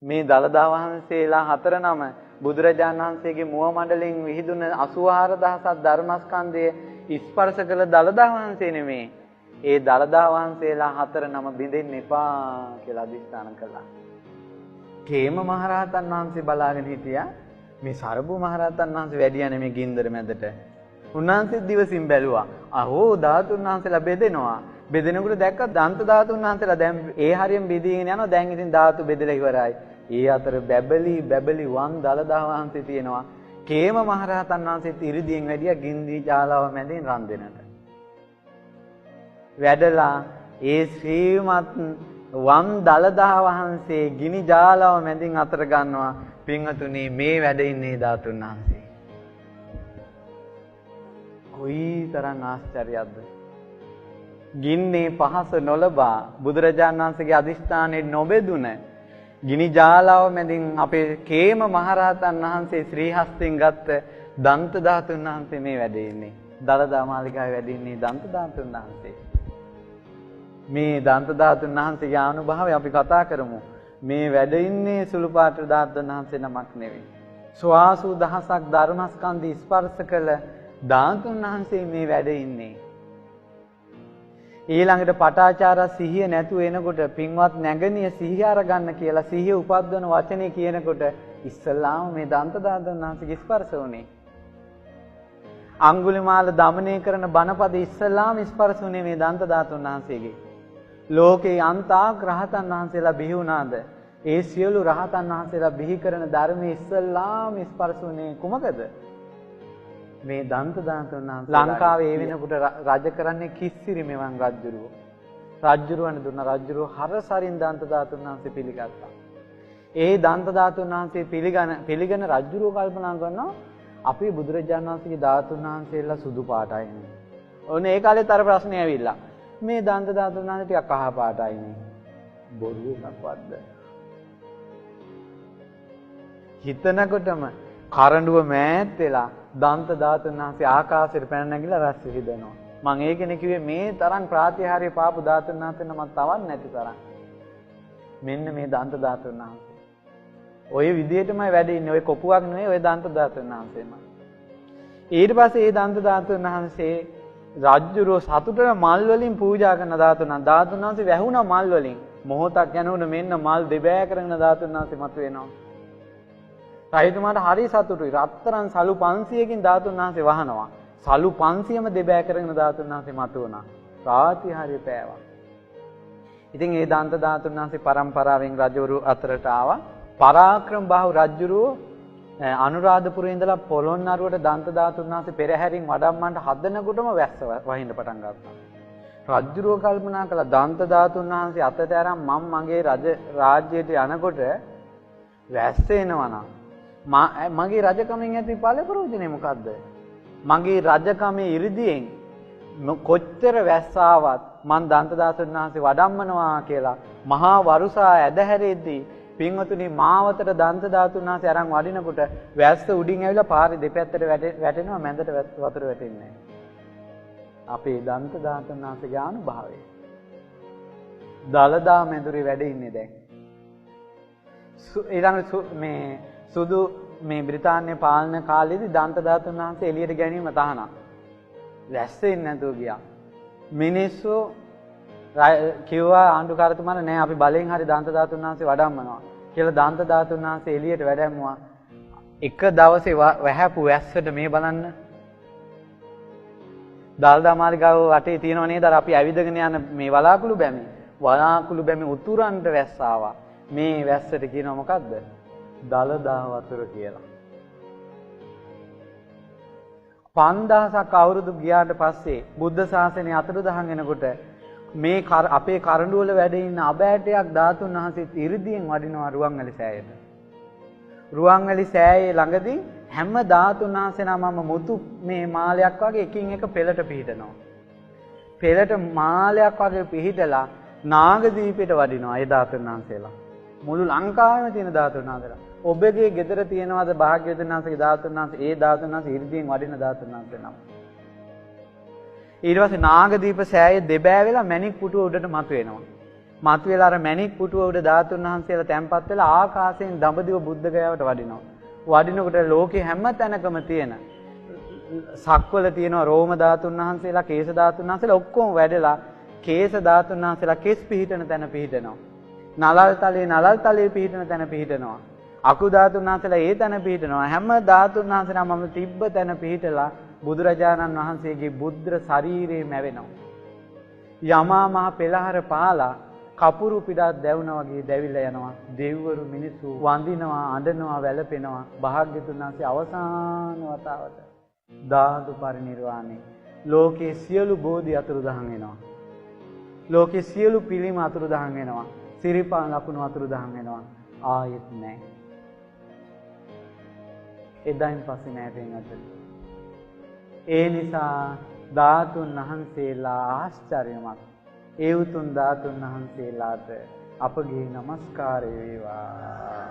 මේ දළදා වහන්සේලා හතර නම බුදුරජාණන් වහන්සේගේ මුව මණ්ඩලයෙන් විහිදුන 84000ක් ධර්මස්කන්ධය ස්පර්ශ කළ දළදා වහන්සේ නෙමේ. ඒ දළදා වහන්සේලා හතර නම බිඳෙන්න එපා කියලා අදිස්ථාන කළා. කේම මහරහතන් වහන්සේ බලාගෙන හිටියා මේ සරබු මහරහතන් වහන්සේ වැඩියනේ මේ ගින්දර මැදට. උන්වහන්සේ දිවසින් බැලුවා. අහෝ ධාතුන් වහන්සේලා බෙදෙනවා. බෙදෙනකොට දැක්ක දන්ත ධාතුන් වහන්සේලා දැන් ඒ හරියෙන් බෙදීගෙන යනවා. දැන් ඉතින් ධාතු බෙදලා ඉවරයි. ඒ අතර බැබලි වන් දළදා වහන්සේ තියෙනවා. කේම මහරහතන් වහන්සේත් ඉරිදීන් වැඩියා ගින්දි ජාලාව මැදින් රන් දෙනට. වැඩලා ඒ ශ්‍රීමත් වන් දළදා වහන්සේ ගිනි ජාලාව මැදින් අතර ගන්නවා. පින්වතුනි මේ වැඩ ඉන්නේ ධාතුන් වහන්සේ. කොයිතරම් ආශ්චර්යයක්ද? ගින්නේ පහස නොලබා බුදුරජාණන් වහන්සේගේ අදිෂ්ඨානයේ නොබෙදුන ගිනි ජාලාව මැදින් අපේ කේම මහරහතන් වහන්සේ ශ්‍රී හස්තෙන් ගත්ත දන්ත ධාතුන් වහන්සේ මේ වැඩ ඉන්නේ. දළදා මාලිගාවේ වැඩ ඉන්නේ දන්ත ධාතුන් වහන්සේ. මේ දන්ත ධාතුන් වහන්සේගේ අනුභවය අපි කතා කරමු. මේ වැඩ ඉන්නේ සුළුපාට ධාතුන් වහන්සේ නමක් නෙවෙයි. ස්වාසු දහසක් ධර්මස්කන්ධ ස්පර්ශ කළ ධාතුන් වහන්සේ මේ වැඩ ඉන්නේ. ඊළඟට පටාචාර සිහිය නැතුව එනකොට පින්වත් නැගණිය සිහිය අරගන්න කියලා සිහිය උපද්දවන වචනේ කියනකොට ඉස්සල්ලාම මේ දන්ත ධාතුන් වහන්සේගේ ස්පර්ශ වුණේ. අඟුලිමාල දමනය කරන බණපද ඉස්සල්ලාම ස්පර්ශ වුණේ මේ දන්ත ධාතුන් වහන්සේගේ. ලෝකේ අන්තාක් රහතන් වහන්සේලා බිහි වුණාද? ඒ සියලු රහතන් වහන්සේලා බිහි කරන ධර්මයේ ඉස්සල්ලාම ස්පර්ශ වුණේ කුමකද? මේ දන්ත ධාතුන් වහන්සේ. ලංකාවේ ඒ වෙනකොට රජ කරන්නේ කිස්සිරි මෙවන් රජුරුව. රජුරුවන් දුන්න රජුරුව හරසරින් දන්ත ධාතුන් වහන්සේ පිළිගත්තා. ඒ දන්ත ධාතුන් වහන්සේ පිළිගෙන රජුරුව කල්පනා කරනවා අපි බුදුරජාණන් වහන්සේගේ ධාතුන් වහන්සේලා සුදු පාටයි නේ. ඔන්න ඒ කාලෙත් අර ප්‍රශ්නේ ඇවිල්ලා. මේ දන්ත ධාතුන් වහන්සේ ටිකක් කහ පාටයි නේ. බොරුවක්වත්ද? හිතනකොටම කරඬුව මෑත් වෙලා දන්ත ධාතුන් වහන්සේ ආකාශයට පැන නැගිලා රැස් විහිදෙනවා. මම ඒකනේ කිව්වේ මේ තරම් ප්‍රාතිහාර්ය පාපු ධාතුන් වහන්සේ නමක් තවත් නැති තරම්. මෙන්න මේ දන්ත ධාතුන් වහන්සේ. ඔය විදිහටමයි වැඩ ඉන්නේ. ඔය කොපුවක් නෙවෙයි ඔය දන්ත ධාතුන් වහන්සේම. ඊට පස්සේ මේ දන්ත ධාතුන් වහන්සේ රාජ්‍යරෝ සතුටට මල් වලින් පූජා කරන ධාතුන් වහන්සේ වැහුණා මල් වලින්. මොහොතක් යනකොට මෙන්න මල් දෙබෑ කරගෙන ධාතුන් වහන්සේ මතුවෙනවා. රජතුමාට හරි සතුටුයි. රත්තරන් සලු 500කින් ධාතුන් වහන්සේ වහනවා. සලු 500ම දෙබෑ කරගෙන ධාතුන් වහන්සේ මතුවුණා. ප්‍රාතිහාර්ය පෑවා. ඉතින් මේ දන්ත ධාතුන් වහන්සේ පරම්පරාවෙන් රජවරු අතරට ආවා. පරාක්‍රම බාහු රජුරෝ අනුරාධපුරේ ඉඳලා පොළොන්නරුවට දන්ත ධාතුන් වහන්සේ පෙරහැරින් වඩම්මන්ට හදනකොටම වැස්ස වහින්න පටන් ගත්තා. රජුරෝ කල්පනා කළා දන්ත ධාතුන් වහන්සේ අතට අරන් මම මගේ රාජ්‍යයට යනකොට වැස්ස එනවනම් මගේ රජකමෙන් ඇති ඵල ප්‍රයෝජනේ මොකද්ද? මගේ රජකමේ ඉරිදියෙන් කොච්චර වැස්සාවත් මං දන්ත ධාතුන් වහන්සේ වඩම්මනවා කියලා මහා වරුසා ඇදහැරෙද්දී පින්වතුනි මාවතට දන්ත ධාතුන් වහන්සේ අරන් වඩිනකොට වැස්ස උඩින් ඇවිල්ලා පාරේ දෙපැත්තට වැටෙනවා මැදට වතුර වැටෙන්නේ නැහැ. අපේ දන්ත ධාතුන් වහන්සේගේ අනුභවය. දලදා මැදුරේ වැඩ ඉන්නේ දැන්. ඊළඟ මේ සුදු මේ බ්‍රිතාන්‍ය පාලන කාලේදී දන්ත ධාතුන් වහන්සේ එළියට ගැනීම තහනම්. වැස්සෙන්නේ නැතුව ගියා. මිනිස්සු කිව්වා ආණ්ඩුකාරතුමාට නෑ අපි බලෙන් හරි දන්ත ධාතුන් වහන්සේ වඩම්මනවා කියලා දන්ත ධාතුන් වහන්සේ එළියට වැඩැම්මුවා. එක දවසේ වැහැපු වැස්සට මේ බලන්න. දළදා මාලිගාව වටේ තියෙනව නේද අර අපි ඇවිදගෙන යන මේ වලාකුළු බැමි. වලාකුළු බැමි උතුරන්ට වැස්ස ආවා. මේ වැස්සට කියනවා මොකද්ද? දළදා වතුර කියලා. 5000ක් අවුරුදු ගියාට පස්සේ බුද්ධ ශාසනය අතුරුදහන් වෙනකොට මේ අපේ කරඬු වල වැඩ ඉන්න අබෑටයක් ධාතුන් වහන්සේ ඉරිදීන් වඩිනවා රුවන්වැලි සෑයට. රුවන්වැලි සෑයේ ළඟදී හැම ධාතුන් වහන්සේ නමම මුතු මේ මාලයක් වගේ එකින් එක පෙළට පිහිටනවා. පෙළට මාලයක් වගේ පිහිටලා නාගදීපයට වඩිනවා ඒ ධාතුන් වහන්සේලා. මුළු ලංකාවෙම තියෙන ධාතුන් වහන්සේලා. ඔබගේ ගෙදර තියෙනවද භාග්‍යවතුන් වහන්සේගේ ධාතුන් වහන්සේ? ඒ ධාතුන් වහන්සේ ඉරිදීන් වඩින ධාතුන් වහන්සේ නම. ඊට පස්සේ නාගදීප සෑයේ දෙබෑ වෙලා මණික් පුටුව උඩට මතුවෙනවා. මතුවලා අර මැණික් පුටුව උඩ ධාතුන් වහන්සේලා තැන්පත් වෙලා ආකාශයෙන් දඹදිව බුද්ධ ගයාවට වඩිනවා. වඩිනකොට ලෝකේ හැම තැනකම තියෙන සක්වල තියෙනවා රෝම ධාතුන් වහන්සේලා, කේශ ධාතුන් වහන්සේලා ඔක්කොම වැඩලා කේශ ධාතුන් වහන්සේලා කෙස් පිහිටන තැන පිහිටනවා. නලල් තලයේ පිහිටන තැන පිහිටනවා. අකු ධාතුන් වහන්සේලා ඒ තැන පිහිටනවා. හැම ධාතුන් වහන්සේලා මම තිබ්බ තැන පිහිටලා බුදුරජාණන් වහන්සේගේ බුද්ධ ශරීරේ මැවෙනවා. යමා මහ පෙළහර පාලා කපුරු පිටක් දැවුනා වගේ දැවිලා යනවා. දෙවිවරු මිනිස්සු වඳිනවා, අඬනවා, වැළපෙනවා. භාග්‍යතුන් වහන්සේ අවසාන වතාවට ධාතු පරිනිර්වාණය. ලෝකේ සියලු බෝධි අතුරුදහන් වෙනවා. ලෝකේ සියලු පිළිම අතුරුදහන් වෙනවා. සිරිපා ලකුණු අතුරුදහන් වෙනවා. ආයෙත් නැහැ. එදායින් පස්සේ නැහැ වෙනත්. ඒ නිසා ධාතුන් වහන්සේලා ආශ්චර්යමත්. ඒ උතුම් ධාතුන් වහන්සේලාට අපගේ নমස්කාරය වේවා.